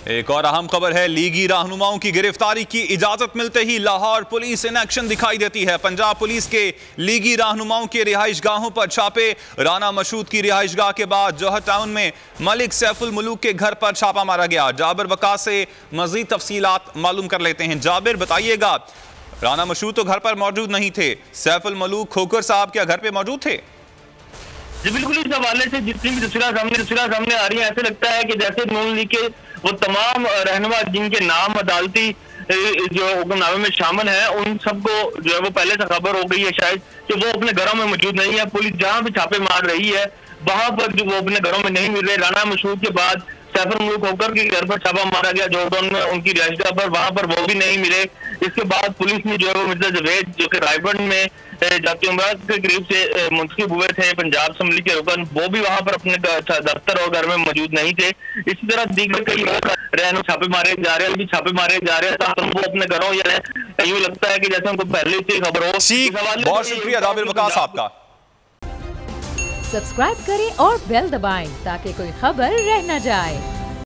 एक और अहम खबर है, लीगी रहनुमाओं की गिरफ्तारी की इजाजत मिलते ही लाहौर पुलिस इन एक्शन दिखाई देती है। पंजाब पुलिस के लीगी रहनुमाओं के रिहाइशगाहों पर छापे। राना मशहूद की रिहाइशगाह के बाद जौहर टाउन में मलिक सैफुल मुलूक के घर पर छापा मारा गया। जाबिर वकास से मजीद तफसीलात मालूम कर लेते हैं। जाबिर, बताइएगा, राना मशहूद तो घर पर मौजूद नहीं थे, सैफुल मुलूक खोकर साहब क्या घर पर मौजूद थे? जी बिल्कुल, इस हवाले से जितनी भी तस्वीरें सामने आ रही है, ऐसे लगता है कि जैसे नून लीग के वो तमाम रहनुमा जिनके नाम अदालती जो हुक्मनामे में शामिल है, उन सबको जो है वो पहले से खबर हो गई है शायद कि वो अपने घरों में मौजूद नहीं है। पुलिस जहां भी छापे मार रही है वहां पर जो वो अपने घरों में नहीं मिल रहे। राना मशहूद के बाद सैफुल मुलूक होकर के घर पर छापा मारा गया जॉर्डन में, उनकी रिहाइशगाह पर, वहां पर वो भी नहीं मिले। इसके बाद पुलिस ने जो है वो मिर्जा जवेद जो कि रायबंड में जाती उम्र के करीब से मुंतखब हुए थे, पंजाब असम्बली के रुकन, वो भी वहां पर अपने दफ्तर और घर में मौजूद नहीं थे। इसी तरह दीगर कई रहनुमा छापे मारे जा रहे हैं, छापे मारे जा रहे हैं, ताकि वो अपने घरों या यूं लगता है कि जैसे उनको पहले से खबर हो। बहुत शुक्रिया जाबिर वकास आपका। सब्सक्राइब करें और बेल दबाएं ताकि कोई खबर रह न जाए।